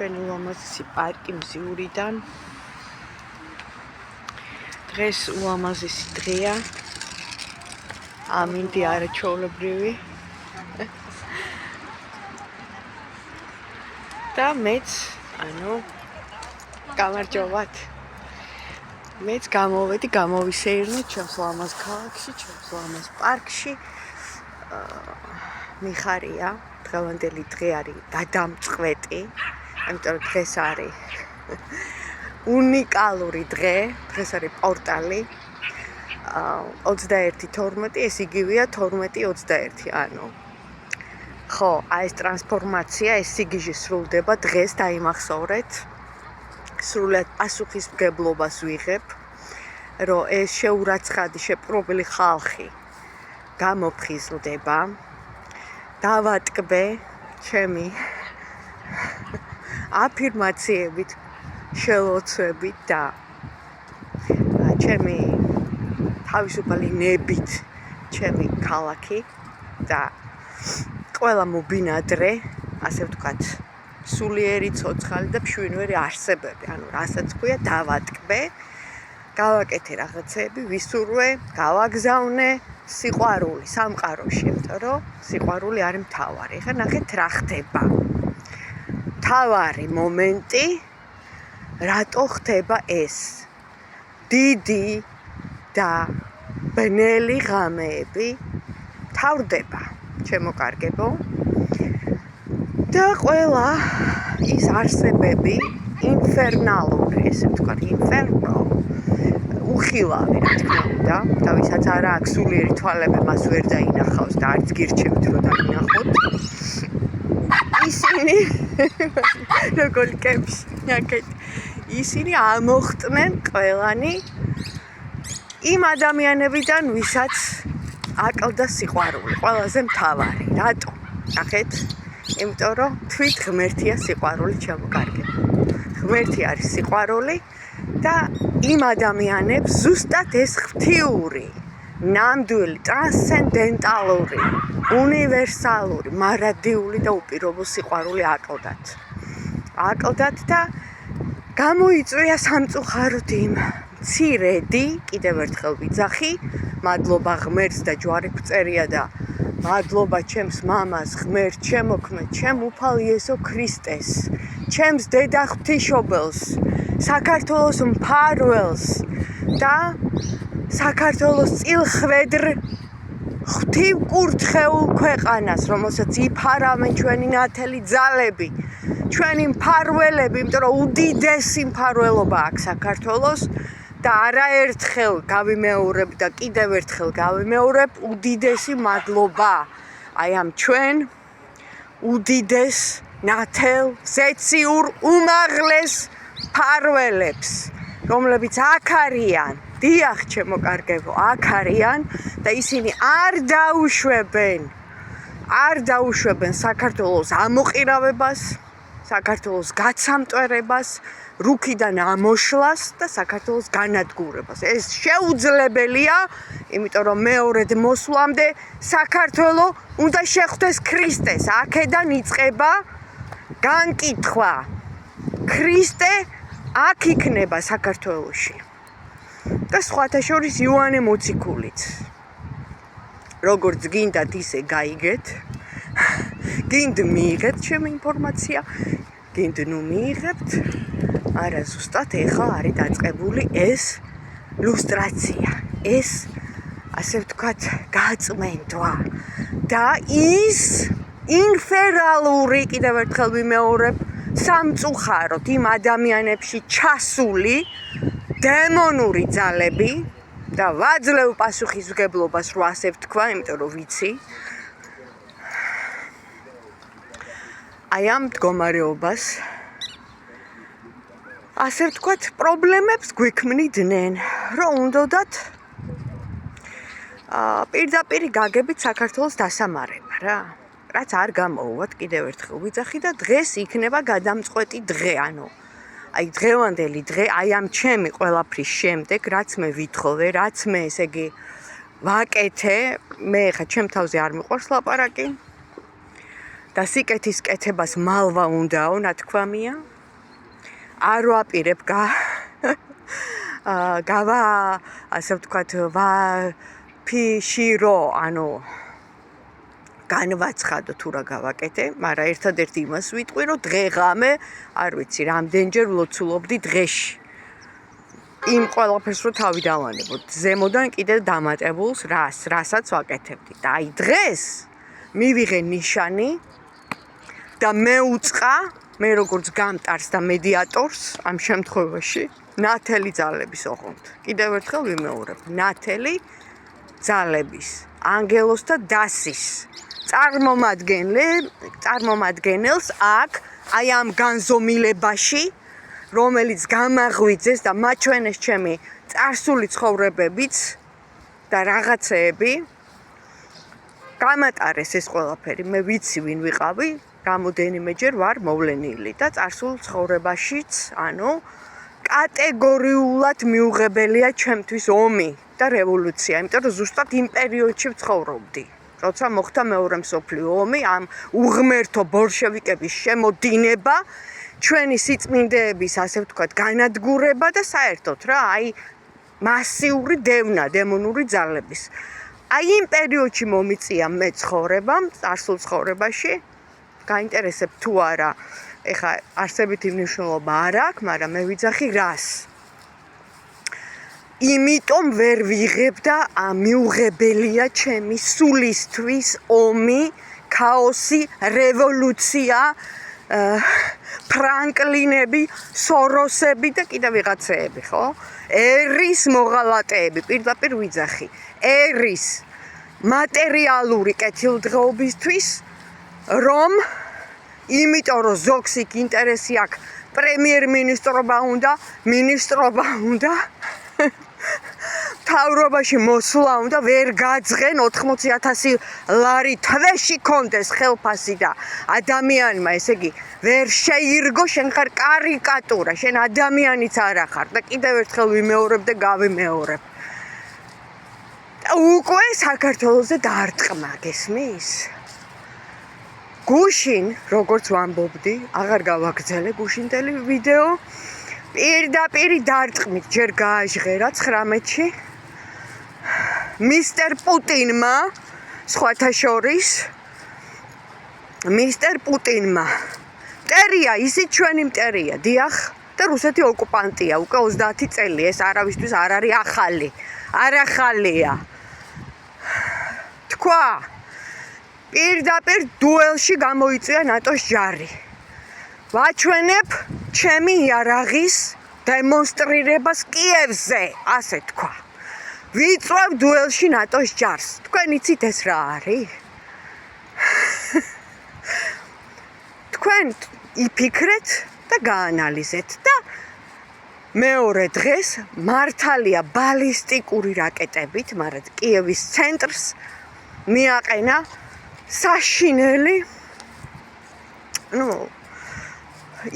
ჩვენი ულამაზესი პარკი მზიურიდან. დღეს ულამაზესი დღეა. ამინდი არაჩვეულებრივი. და მეც, გამარჯობათ. მეც გამოვედი, გამოვისეირნე ჩემს ლამაზ ქალაქში, ჩემს ლამაზ პარკში. მიხარია, დღევანდელი დღე არის გადამწყვეტი, იმიტომ რომ დღეს არის უნიკალური დღე, დღეს არის პორტალი 21-12, ეს იგივეა 12-21, ხო, აი ეს ტრანსფორმაცია, ეს სიგიჟე სრულდება დღეს დაიმახსოვრეთ. სრულად პასუხისმგებლობას ვიღებ, რომ ეს შეურაცხადი შეპყრობილი ხალხი გამოფხიზლდება. დავატკბე ჩემი აფირმაციებით, შელოცვებით და ჩემი თავისუფალი ნებით ჩემი ქალაქი და ყველა მობინადრე, ასე ვთქვათ, სულიერი, ცოცხალი და მშვინვერი არსებები, რასაც ქვია, დავატკბე, გავაკეთე რაღაცები, ვისურვე, გავაგზავნე სიყვარული სამყაროში, იმიტომ რომ სიყვარული არის მთავარი. ეხლა ნახეთ რა ხდება. მთავარი მომენტი, რატო ხდება ეს დიდი და ბნელი ღამეები თავდება, ჩემო კარგებო. და ყველა ის არსებები ინფერნალური, ესე ვთქვათ, ინფერნო, უხილავი, რა თქმა უნდა, და ვისაც არა აქვს სულიერი თვალები, მას ვერ დაინახავს და არც გირჩევთ რომ დაინახოთ. ისინი როგორი კებში, ნახეთ, ისინი ამოხტნენ ყველანი იმ ადამიანებიდან, ვისაც აკლდა სიყვარული, ყველაზე მთავარი. რატო? ნახეთ, იმიტომ რომ თვით ღმერთია სიყვარული, ჩემო კარგებო. ღმერთი არის სიყვარული და იმ ადამიანებს ზუსტად ეს ღვთიური, ნამდვილი, ტრანსცენდენტალური, უნივერსალური, მარადიული და უპირობო სიყვარული აკლდათ. აკლდათ და გამოიწვია სამწუხაროდ იმ მცირედი, კიდევ ერთხელ ვიძახი, მადლობა ღმერთს და ჯვარი გვწერია და მადლობა ჩემს მამას, ღმერთს, შემოქმედ, ჩემ უფალ იესო ქრისტეს, ჩემს დედა ღვთისმშობელს, საქართველოს მფარველს და საქართველოს წილხვედრ ღვთივკურთხეულ ქვეყანას, რომელსაც იფარავენ ჩვენი ნათელი ძალები, ჩვენი მფარველები, იმიტომ რომ უდიდესი მფარველობა აქვს საქართველოს და არაერთხელ გავიმეორებ და კიდევ ერთხელ გავიმეორებ, უდიდესი მადლობა აი ამ ჩვენ უდიდეს ნათელ ზეციურ უმაღლეს მფარველებს, რომლებიც აქ არიან, დიახ, ჩემო კარგებო, აქ არიან და ისინი არ დაუშვებენ საქართველოს ამოყირავებას, საქართველოს გაცამტვერებას, რუქიდან ამოშლას და საქართველოს განადგურებას. ეს შეუძლებელია, იმიტომ რომ მეორედ მოსვლამდე საქართველო უნდა შეხვდეს ქრისტეს. აქედან იწყება განკითხვა. ქრისტე აქ იქნება საქართველოში. და სხვათა შორის იოანე მოციქულიც. როგორც გინდათ, ისე გაიგეთ. გინდ მიიღეთ ჩემი ინფორმაცია, გინდ ნუ მიიღებთ. არა, ზუსტად ეხლა არის დაწყებული ეს ლუსტრაცია, ეს, ასე ვთქვათ, გაწმენდვა და ის ინფერნალური, კიდევ ერთხელ ვიმეორებ, სამწუხაროდ იმ ადამიანებში ჩასული დემონური ძალები და ვაძლევ პასუხისმგებლობას, რომ ასე ვთქვა, იმიტომ რომ ვიცი. აი ამ მდგომარეობას, ასე ვთქვათ, პრობლემებს გვიქმნიდნენ, რომ უნდათ პირდაპირი გაგებით საქართველოს დასამარება რა. რაც არ გამოუვათ, კიდევ ერთხელ ვიძახი და დღეს იქნება გადამწყვეტი დღე, აი დღევანდელი დღე, აი ამ ჩემი ყველაფრის შემდეგ, რაც მე ვითხოვე, რაც მე ესე იგი ვაკეთე, მე ხა ჩემ თავზე არ მიყვარს ლაპარაკი. და სიკეთის კეთებას მალვა უნდაო, ნათქვამია. არ ვაპირებ გავა, ასე ვთქვათ, ვაფიშირო, ანუ განვაცხადო თუ რა გავაკეთე, მაგრამ ერთადერთი იმას ვიტყვი, რომ დღე-ღამე, არ ვიცი, რამდენჯერ ვლოცულობდი დღეში. იმ ყველაფერს რო თავი დავანებოთ, ზემოდან კიდე დამატებულს რასაც ვაკეთებდი. და აი დღეს მივიღე ნიშანი და მეუწყა, მე როგორც გამტარს და მედიატორს ამ შემთხვევაში, ნათელი ძალების ოღონდ. კიდევ ერთხელ ვიმეორებ, ნათელი ძალების, ანგელოს და დასის წარმომადგენელს აქ აი ამ განზომილებაში, რომელიც გამაღვიძეს და მაჩვენეს ჩემი წარსული ცხოვრებებიც და რაღაცეები, გამატარეს ეს ყველაფერი. მე ვიცი ვინ ვიყავი, რამოდენიმეჯერ ვარ მოვლენილი და წარსულ ცხოვრებაშიც, ანუ კატეგორიულად მიუღებელია ჩემთვის ომი და რევოლუცია, იმიტომ რომ ზუსტად იმ პერიოდში ვცხოვრობდი. როცა მოხდა მეორე მსოფლიო ომი, ამ უღმერთო ბოლშევიკების შემოდინება, ჩვენი სიწმინდეების, ასე ვთქვათ, განადგურება და საერთოდ რა, აი მასიური დევნა დემონური ძალების. აი იმ პერიოდში მომიწია მე ცხოვრებამ, წარსულ ცხოვრებაში, გაინტერესებ თუ არა, ეხა არსებითი მნიშვნელობა არ აქვს, მაგრამ მე ვიძახი რას. იმიტომ ვერ ვიღებ და მიუღებელია ჩემი სულისთვის ომი, ქაოსი, რევოლუცია, ფრანკლინები, სოროსები და კიდევ ვიღაცეები, ხო? ერის მოღალატეები, პირდაპირ ვიძახი. ერის მატერიალური კეთილდღეობისთვის, რომ იმიტომ რომ ზოგს იქ ინტერესი აქვს, პრემიერ-მინისტრობა უნდა, მინისტრობა უნდა, მთავრობაში მოსვლა უნდა, ვერ გაძღენ 80,000 ლარი თვეში კონდეს ხელფასი და ადამიანმა, ესე იგი, ვერ შეირგო, შენ ხარ კარიკატურა, შენ ადამიანიც არ ახარ და კიდევ ერთხელ ვიმეორებ და გავიმეორებ. უკვე საქართველოზე დარტყმა, გესმის? გუშინ, როგორც ვამბობდი, აღარ გავაგრძელე გუშინდელი ვიდეო, პირდაპირ დარტყმით ჯერ გააჟღერა 19-ში მისტერ პუტინმა, სხვათა შორის, მისტერ პუტინმა მტერია, ისიც ჩვენი მტერია, დიახ, და რუსეთი ოკუპანტია, უკვე 30 წელი, ეს არავისთვის არ არის ახალი, არ ახალია. თქვა, პირდაპირ დუელში გამოიწვია ნატოს ჯარი. ვაჩვენებ ჩემი იარაღის დემონსტრირებას კიევზე, ასე თქვა. ვიწვევ დუელში ნატოს ჯარს. თქვენ იცით ეს რა არის? თქვენ იფიქრეთ და გაანალიზეთ და მეორე დღეს მართალია ბალისტიკური რაკეტებით, მაგრამ კიევის ცენტრს მიაყენა საშინელი,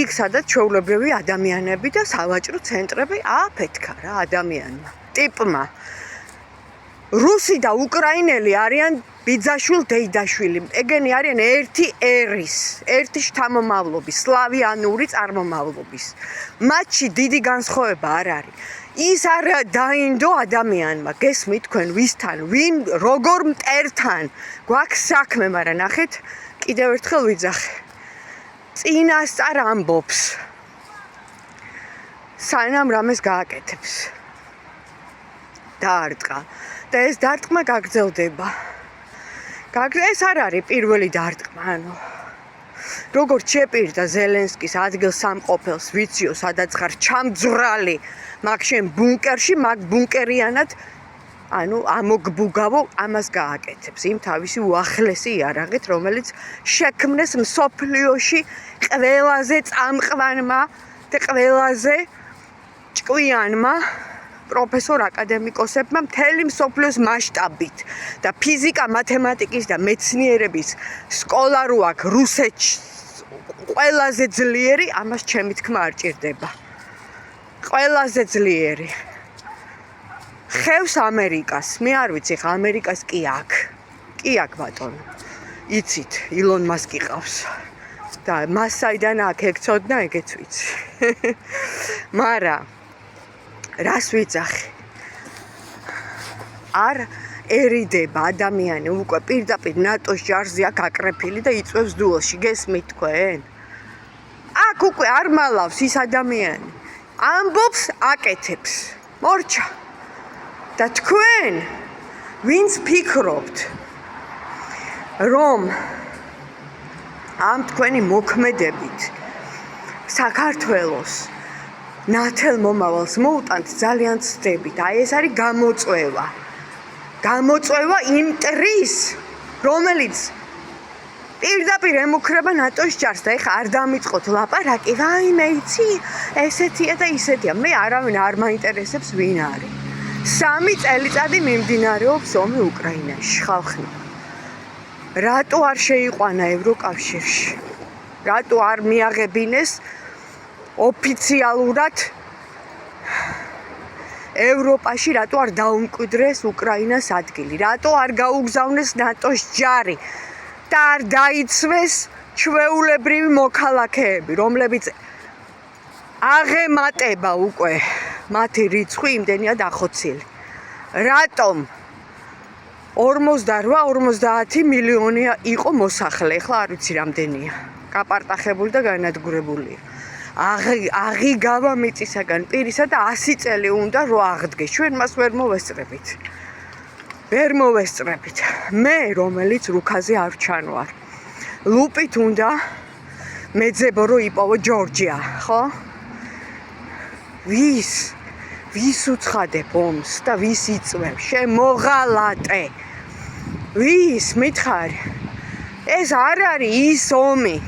იქ სადაც ჩვეულებრივი ადამიანები და სავაჭრო ცენტრები აფეთქა რა ადამიანმა, ტიპმა. რუსი და უკრაინელი არიან ბიძაშვილ დეიდაშვილი, ეგენი არიან ერთი ერის, ერთი შთამომავლობის, სლავიანური წარმომავლობის. მათში დიდი განსხვავება არ არის. ის არ დაინდო ადამიანმა, გესმით თქვენ ვისთან, ვინ როგორ მტერთან გვაქვს საქმე, მაგრამ ნახეთ, კიდევ ერთხელ ვიძახე. წინასწარ ამბობს, სანამ რამეს გააკეთებს. დაარტყა და ეს დარტყმა გაგრძელდება. ეს არ არის პირველი დარტყმა, ანუ როგორც შეპირდა ზელენსკის ადგილსამყოფელს, ვიციო, სადაც ხარ ჩამძვრალი, მაგ შენ ბუნკერში, მაგ ბუნკერიანად, ანუ ამოგბუგავო, ამას გააკეთებს. იმ თავისი უახლესი იარაღით, რომელიც შექმნეს მსოფლიოში ყველაზე წამყვანმა და ყველაზე ჭკვიანმა პროფესორ აკადემიკოსებმა მთელი მსოფლიოს მასშტაბით და ფიზიკა, მათემატიკის და მეცნიერების სკოლა რო აქვს რუსეთში ყველაზე ძლიერი, ამას ჩემი თქმა არ ჭირდება. ყველაზე ძლიერი. ხევს ამერიკას, მე არ ვიცი, ხა ამერიკას კი აქვს. კი აქვს ბატონო. იცით, ილონ მასკი ყავს. და მას საიდან აქ ეკცოდნა, ეგეც ვიცი. მაგრამ რას ვიძახი? არ ერიდება ადამიანი უკვე პირდაპირ ნატოს ჯარზე აქ აკრეფილი და იწვევს დუელში, გესმით თქვენ? აქ უკვე არ მალავს ის ადამიანი. ამბობს, აკეთებს. მორჩა. და თქვენ ვინც ფიქრობთ, რომ ამ თქვენი მოქმედებით საქართველოს ნათელ მომავალს მოუტანთ, ძალიან ცდებით. აი ეს არის გამოწვევა. გამოწვევა იმ მტრის, რომელიც პირდაპირ ემუქრება ნატოს ჯარს და ეხა არ დამიწყოთ ლაპარაკი, რაიმე იცი, ესეთია და ისეთია. მე არავინ არ მაინტერესებს ვინ არის. 3 წელიწადი მიმდინარეობს ომი უკრაინაში, ხალხი. რატო არ შეიყვანა ევროკავშირში? რატო არ მიაღებინეს ოფიციალურად ევროპაში, რატო არ დაუმკვიდრეს უკრაინას ადგილი? რატო არ გაუგზავნეს ნატოს ჯარი და არ დაიცვეს ჩვეულებრივი მოქალაქეები, რომლებიც აღემატება უკვე მათი რიცხვი იმდენია დახოცილი? რატომ 48-50 მილიონი იყო მოსახლე, ახლა არ ვიცი რამდენია, გაპარტახებული და განადგურებულია. აღიგავა მიწისაგან პირისა და 100 წელი უნდა რომ აღდგეს. ჩვენ მას ვერ მოვესწრებით. ვერ მოვესწრებით. მე, რომელიც რუქაზე არ ჩანვარ. ლუპით უნდა მეძებო რომ იპოვო ჯორჯია, ხო? ვის უცხადებ ომს და ვის იწვევს? შემოღალატე. ვის მითხარი? ეს არ არის ის ომი.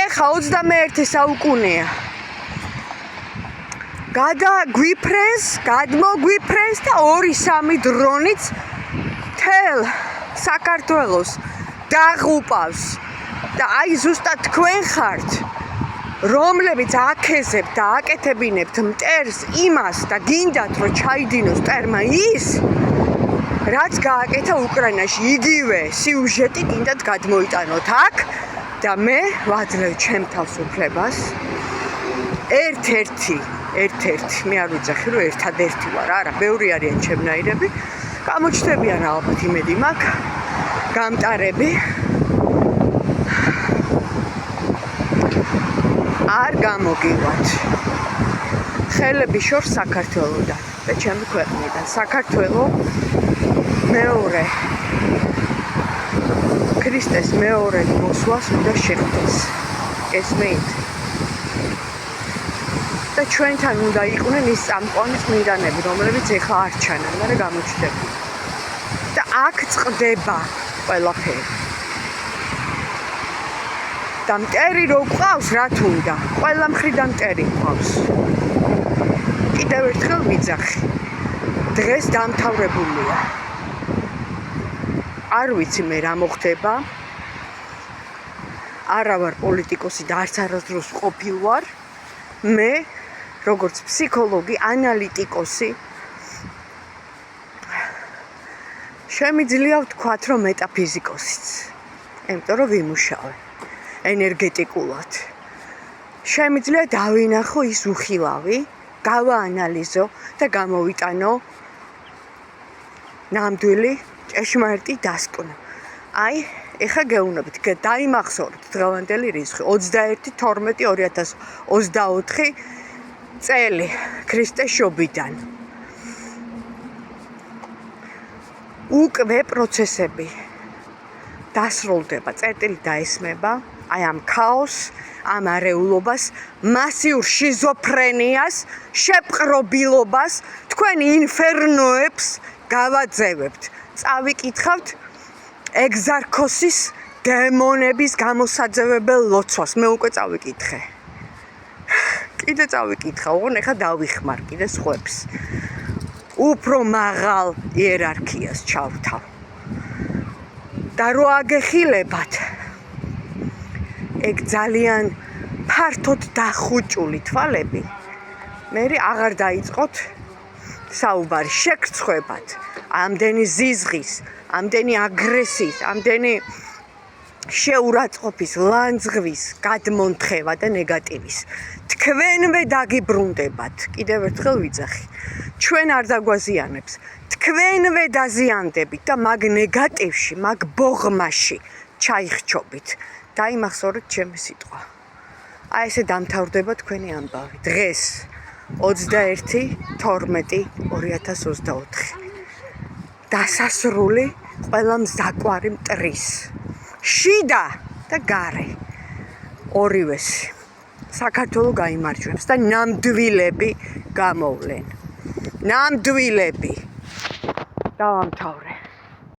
ეხა 21 საუკუნეა. გადმოგვიფრენს და 2-3 დრონიც თელ საქართველოს დაღუპავს. და აი ზუსტად თქვენ ხართ, რომლებიც აკეზებთ და აკეთებინებთ მტერს იმას და გინდათ რომ ჩაიდინოს მტერმა ის, რაც გააკეთა უკრაინაში, იგივე სიუჟეტი გინდათ გადმოიტანოთ აქ და მე ვაძლევ ჩემ თავისუფლებას. ერთ-ერთი, მე არ ვიცახი რომ ერთადერთი ვარ, არა, ბევრი არიან ჩემნაირები, გამოჩნდებიან ალბათ იმედი მაქვს, გამტარები. არ გამოგივათ ხელების შორს საქართველოდან და ჩემი ქვეყნიდან. საქართველო მეორე ქრისტეს მეორე მოსვლას უნდა შეხვდეს. ესმით? და ჩვენთან უნდა იყვნენ ის წამყვანი წმინდანები, რომლებიც ეხლა არ ჩანან, მაგრამ გამოჩნდებიან. და აქ წყდება ყველაფერი. და მტერი რო გვყავს, რა თუნდა? ყველა მხრიდან მტერი გვყავს. კიდევ ერთხელ ვიძახი. დღეს დამთავრებულია. არ ვიცი მე რა მოხდება. არა ვარ პოლიტიკოსი და არც არასდროს ყოფილ ვარ. მე როგორც ფსიქოლოგი, ანალიტიკოსი შემიძლია ვთქვათ, რომ მეტაფიზიკოსიც. იმიტომ რომ ვიმუშავე ენერგეტიკულად. შემიძლია დავინახო ის უხილავი, გავაანალიზო და გამოვიტანო ნამდვილი ჭეშმარიტი დასკვნა. აი, ეხა გეუბნებით, დაიმახსოვრეთ დღევანდელი რიცხვი 21-12-2024 წელი ქრისტეს შობიდან. უკვე პროცესები დასრულდება, წერტილი დაესმება, აი ამ ქაოსს, ამ არეულობას, მასიურ შიზოფრენიას, შეპყრობილობას, თქვენ ინფერნოებს გავაძევებთ. წავიკითხავთ ეგზარქოსის დემონების გამოსაძევებელ ლოცვას. მე უკვე წავიკითხე. კიდე წავიკითხა, ოღონ ეხა დავიხმარ კიდე სხვებს. უფრო მაღალ იერარქიას ჩავთავ. და რო აგეხილებათ, ეგ ძალიან ფართოდ დახუჭული თვალები, მე აღარ დაიწყოთ საუბარი, შეგრცხვებათ ამდენი ზიზღის, ამდენი აგრესიის, ამდენი შეურაცხყოფის, ლანძღვის გადმონთხევა და ნეგატივის. თქვენვე დაგიბრუნდებათ, კიდევ ერთხელ ვიძახი. ჩვენ არ დაგვაზიანებს, თქვენვე დაზიანდებით და მაგ ნეგატივში, მაგ ბოღმაში ჩაიხჩობით. დაიმახსოვრეთ ჩემი სიტყვა. აი ესე დამთავრდება თქვენი ამბავი. დღეს 21/12/2024. დასასრული ყველა მზაკვარი მტრის. შიდა და გარე. ორივეს. საქართველო გაიმარჯვებს და ნამდვილები გამოვლენ. ნამდვილები. დავამთავრე.